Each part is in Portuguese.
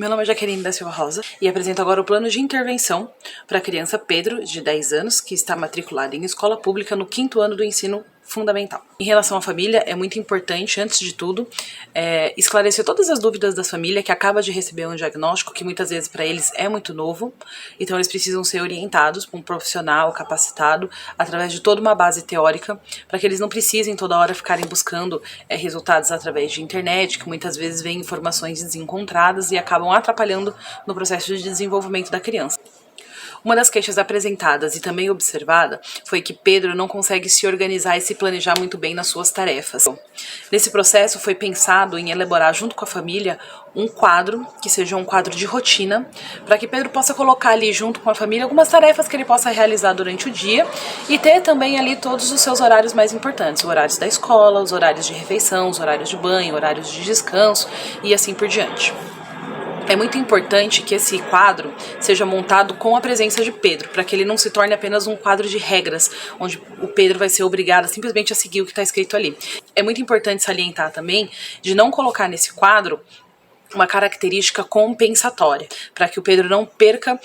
Meu nome é Jaqueline da Silva Rosa e apresento agora o plano de intervenção para a criança Pedro, de 10 anos, que está matriculada em escola pública no 5º ano do ensino fundamental. Em relação à família, é muito importante, antes de tudo, esclarecer todas as dúvidas da família que acaba de receber um diagnóstico que muitas vezes para eles é muito novo, então eles precisam ser orientados por um profissional capacitado através de toda uma base teórica, para que eles não precisem toda hora ficarem buscando resultados através de internet, que muitas vezes vêm informações desencontradas e acabam atrapalhando no processo de desenvolvimento da criança. Uma das queixas apresentadas e também observada foi que Pedro não consegue se organizar e se planejar muito bem nas suas tarefas. Nesse processo foi pensado em elaborar junto com a família um quadro, que seja um quadro de rotina, para que Pedro possa colocar ali junto com a família algumas tarefas que ele possa realizar durante o dia e ter também ali todos os seus horários mais importantes, os horários da escola, os horários de refeição, os horários de banho, horários de descanso e assim por diante. É muito importante que esse quadro seja montado com a presença de Pedro, para que ele não se torne apenas um quadro de regras, onde o Pedro vai ser obrigado simplesmente a seguir o que está escrito ali. É muito importante salientar também de não colocar nesse quadro uma característica compensatória, para que o Pedro não perca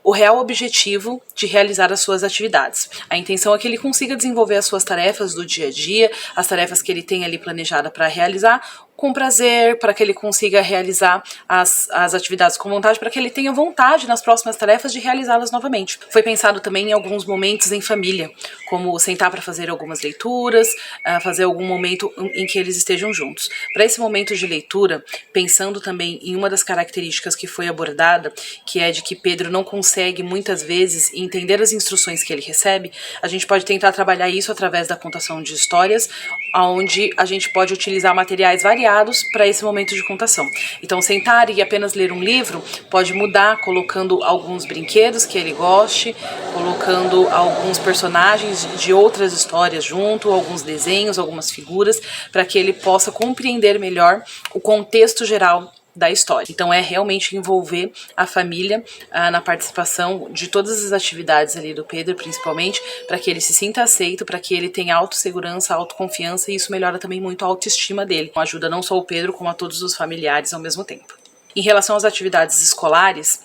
o real objetivo de realizar as suas atividades. A intenção é que ele consiga desenvolver as suas tarefas do dia a dia, as tarefas que ele tem ali planejada para realizar, com prazer, para que ele consiga realizar as atividades com vontade, para que ele tenha vontade nas próximas tarefas de realizá-las novamente. Foi pensado também em alguns momentos em família, como sentar para fazer algumas leituras, fazer algum momento em que eles estejam juntos. Para esse momento de leitura, pensando também em uma das características que foi abordada, que é de que Pedro não consegue muitas vezes entender as instruções que ele recebe, a gente pode tentar trabalhar isso através da contação de histórias, onde a gente pode utilizar materiais variados para esse momento de contação. Então, sentar e apenas ler um livro pode mudar, colocando alguns brinquedos que ele goste, colocando alguns personagens de outras histórias junto, alguns desenhos, algumas figuras, para que ele possa compreender melhor o contexto geral da história. Então é realmente envolver a família na participação de todas as atividades ali do Pedro, principalmente, para que ele se sinta aceito, para que ele tenha autossegurança, autoconfiança, e isso melhora também muito a autoestima dele. Então, ajuda não só o Pedro, como a todos os familiares ao mesmo tempo. Em relação às atividades escolares,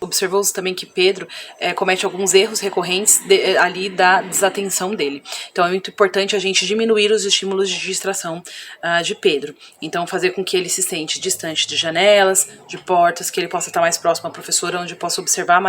observou-se também que Pedro comete alguns erros recorrentes ali da desatenção dele. Então é muito importante a gente diminuir os estímulos de distração de Pedro. Então fazer com que ele se sente distante de janelas, de portas, que ele possa estar mais próximo à professora, onde possa observar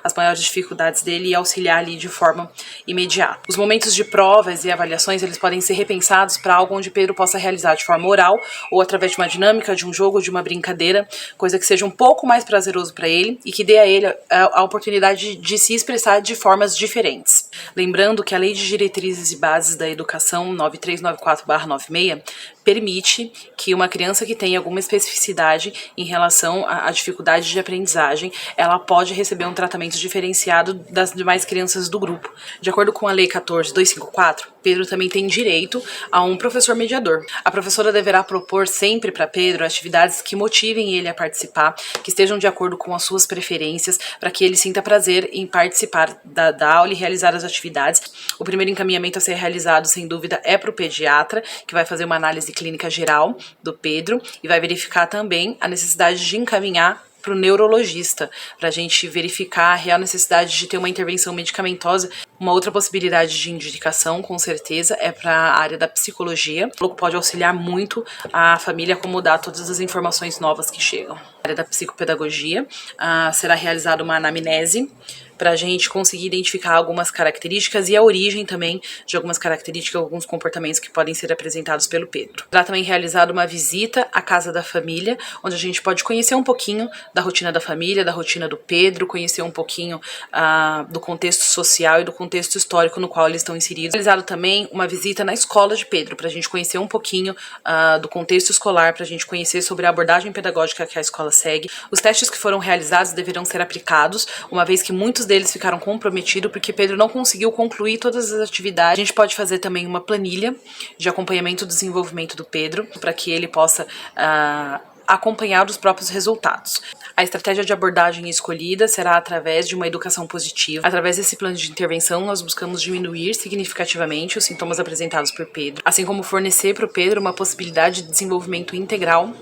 as maiores dificuldades dele e auxiliar ali de forma imediata. Os momentos de provas e avaliações, eles podem ser repensados para algo onde Pedro possa realizar de forma oral ou através de uma dinâmica, de um jogo, de uma brincadeira, coisa que seja um pouco mais prazeroso para ele e que dê a ele a oportunidade de se expressar de formas diferentes. Lembrando que a Lei de Diretrizes e Bases da Educação 9394/96 permite que uma criança que tenha alguma especificidade em relação à dificuldade de aprendizagem, ela pode receber um tratamento diferenciado das demais crianças do grupo. De acordo com a Lei 14254, Pedro também tem direito a um professor mediador. A professora deverá propor sempre para Pedro atividades que motivem ele a participar, que estejam de acordo com as suas preferências, para que ele sinta prazer em participar da aula e realizar as atividades. O primeiro encaminhamento a ser realizado, sem dúvida, é para o pediatra, que vai fazer uma análise clínica geral do Pedro e vai verificar também a necessidade de encaminhar para o neurologista, para a gente verificar a real necessidade de ter uma intervenção medicamentosa. Uma outra possibilidade de indicação, com certeza, é para a área da psicologia, o que pode auxiliar muito a família a acomodar todas as informações novas que chegam. Na área da psicopedagogia, será realizada uma anamnese, para a gente conseguir identificar algumas características e a origem também de algumas características, alguns comportamentos que podem ser apresentados pelo Pedro. Será também realizada uma visita à casa da família, onde a gente pode conhecer um pouquinho da rotina da família, da rotina do Pedro, conhecer um pouquinho do contexto social e do contexto histórico no qual eles estão inseridos. Realizado também uma visita na escola de Pedro, para a gente conhecer um pouquinho do contexto escolar, para a gente conhecer sobre a abordagem pedagógica que a escola segue. Os testes que foram realizados deverão ser aplicados, uma vez que muitos deles ficaram comprometidos porque Pedro não conseguiu concluir todas as atividades. A gente pode fazer também uma planilha de acompanhamento do desenvolvimento do Pedro, para que ele possa acompanhar os próprios resultados. A estratégia de abordagem escolhida será através de uma educação positiva. Através desse plano de intervenção, nós buscamos diminuir significativamente os sintomas apresentados por Pedro, assim como fornecer para o Pedro uma possibilidade de desenvolvimento integral